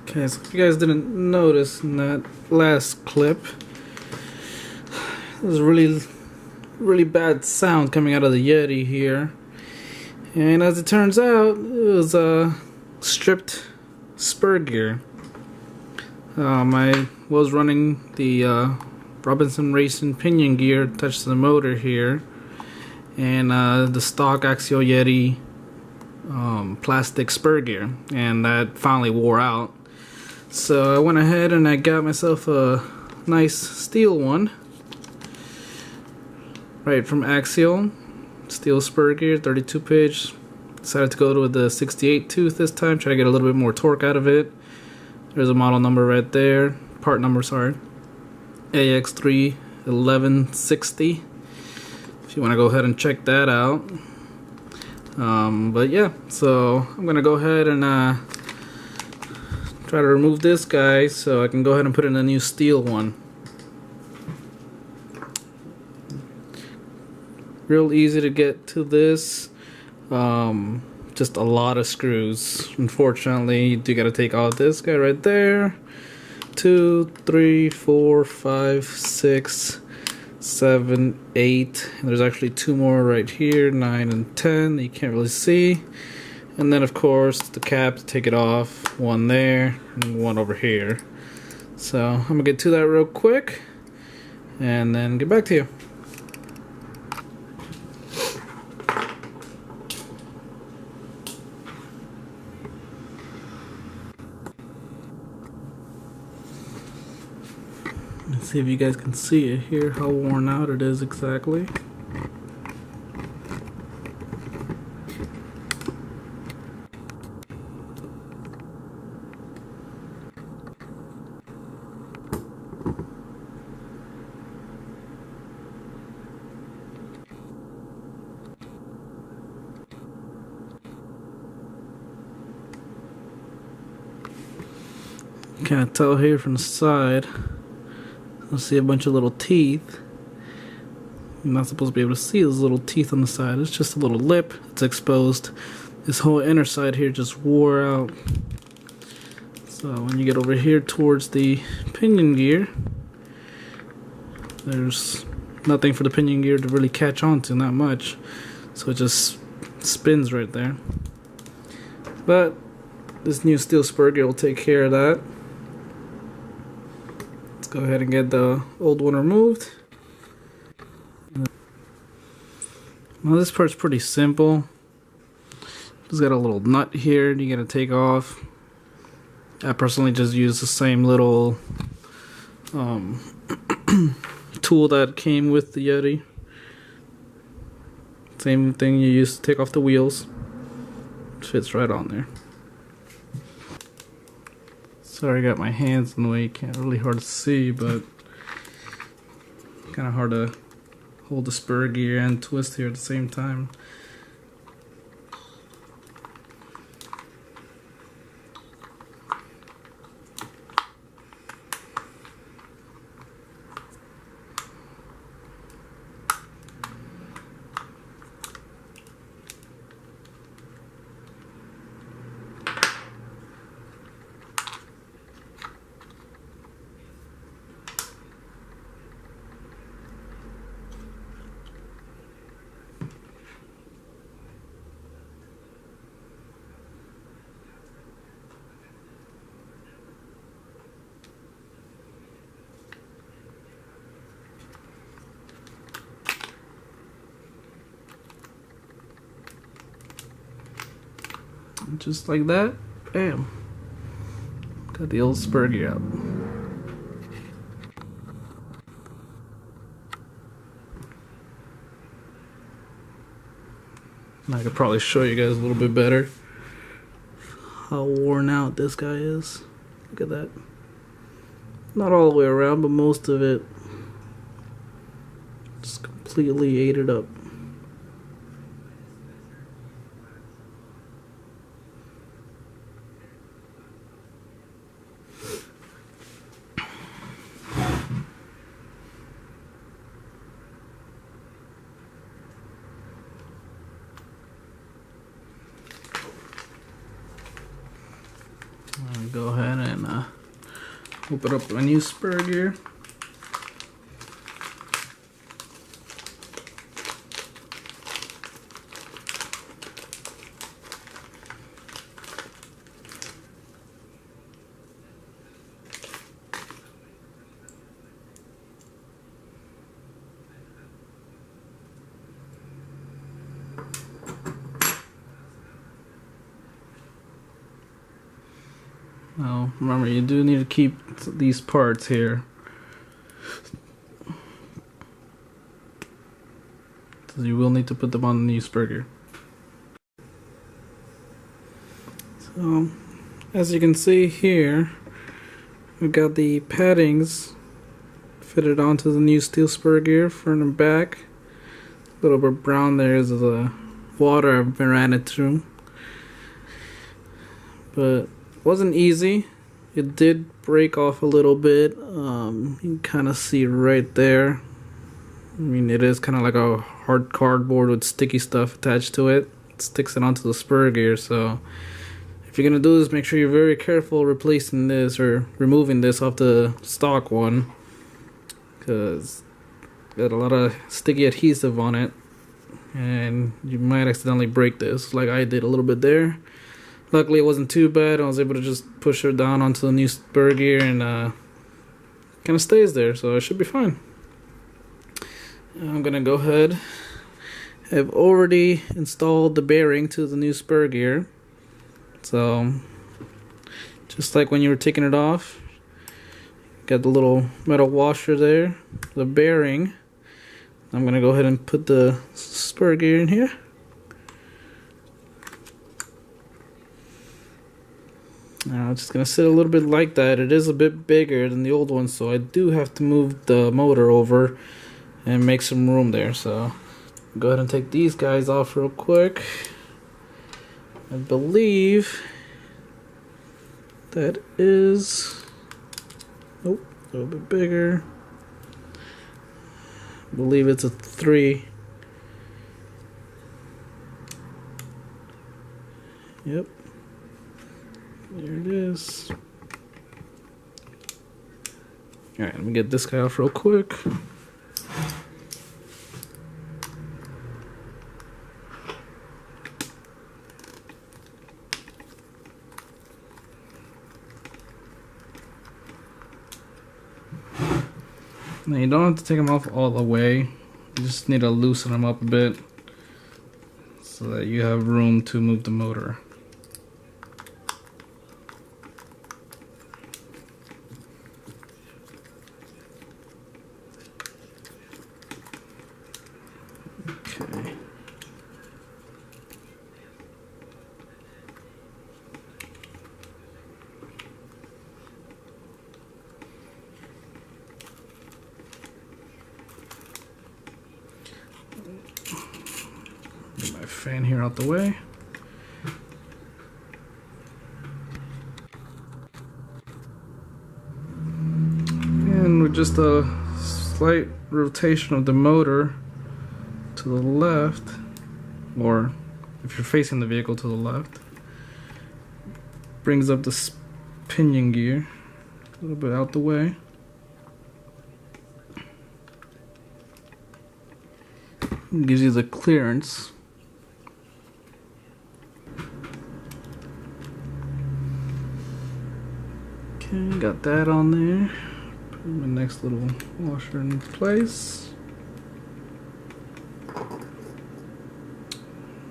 Okay, so if you guys didn't notice in that last clip, there's a really bad sound coming out of the Yeti here. And as it turns out, it was a stripped spur gear. I was running the Robinson Racing pinion gear attached to the motor here, and the stock Axial Yeti plastic spur gear, and that finally wore out. So I went ahead and I got myself a nice steel one, right from Axial, steel spur gear, 32 pitch. Decided to go with the 68 tooth this time, try to get a little bit more torque out of it. There's a model number right there, part number, sorry, AX3 1160. If you want to go ahead and check that out. But yeah, so I'm gonna go ahead and try to remove this guy so I can go ahead and put in a new steel one. Real easy to get to this. Just a lot of screws. Unfortunately, you do gotta take out this guy right there. 2, 3, 4, 5, 6, 7, 8. And there's actually 2 more right here, 9 and 10 that you can't really see. And then of course the cap to take it off, 1 there and 1 over here. So I'm gonna get to that real quick and then get back to you. Let's see if you guys can see it here, how worn out it is exactly. Can't tell here from the side. I see a bunch of little teeth. I'm not supposed to be able to see those little teeth on the side. It's just a little lip. It's exposed. This whole inner side here just wore out. So when you get over here towards the pinion gear, there's nothing for the pinion gear to really catch on to, not much. So it just spins right there. But this new steel spur gear will take care of that. Let's go ahead and get the old one removed. Well, this part's pretty simple. Just got a little nut here you gotta take off. I personally just use the same little tool that came with the Yeti. Same thing you use to take off the wheels. Fits right on there. Sorry, I got my hands in the way. Can't really hard to see, but kind of hard to hold the spur gear and twist here at the same time. Just like that, bam, got the old spur gear out. And I could probably show you guys a little bit better how worn out this guy is. Look at that. Not all the way around, but most of it just completely ate it up. I'll go ahead and open up my new spur gear. Now, remember, you do need to keep these parts here. So you will need to put them on the new spur gear. So, as you can see here, we've got the paddings fitted onto the new steel spur gear, front and back. A little bit brown there is the water I've been ran it through. But wasn't easy. It did break off a little bit. You can kind of see right there. I mean, it is kind of like a hard cardboard with sticky stuff attached to it. It sticks it onto the spur gear. So if you're gonna do this, make sure you're very careful replacing this or removing this off the stock one, because got a lot of sticky adhesive on it, and you might accidentally break this, like I did a little bit there. Luckily, it wasn't too bad. I was able to just push her down onto the new spur gear, and kind of stays there, so it should be fine. I'm gonna go ahead. I've already installed the bearing to the new spur gear, so just like when you were taking it off, got the little metal washer there, the bearing. I'm gonna go ahead and put the spur gear in here. Now it's just gonna sit a little bit like that. It is a bit bigger than the old one, so I do have to move the motor over and make some room there. So go ahead and take these guys off real quick. I believe that is, oh, a little bit bigger. I believe it's a 3. Yep. There it is. Alright, let me get this guy off real quick. Now you don't have to take them off all the way. You just need to loosen them up a bit so that you have room to move the motor. Okay. Get my fan here out the way. And with just a slight rotation of the motor to the left, or if you're facing the vehicle to the left, brings up the pinion gear a little bit out the way. Gives you the clearance. Okay, got that on there. Put my next little washer in place.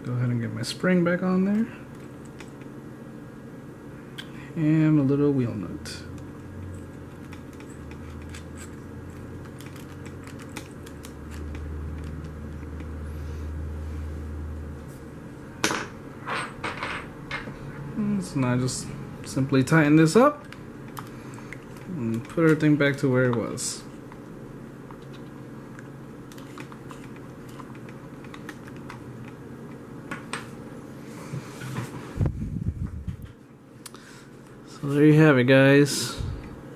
Go ahead and get my spring back on there. And a little wheel nut. So now I just simply tighten this up and put everything back to where it was. So there you have it, guys.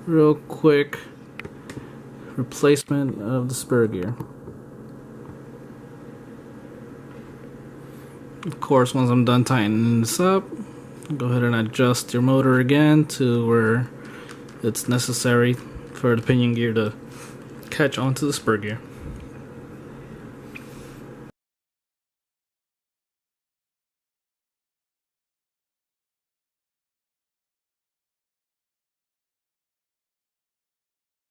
Real quick replacement of the spur gear. Of course, once I'm done tightening this up, Go ahead and adjust your motor again to where it's necessary for the pinion gear to catch onto the spur gear.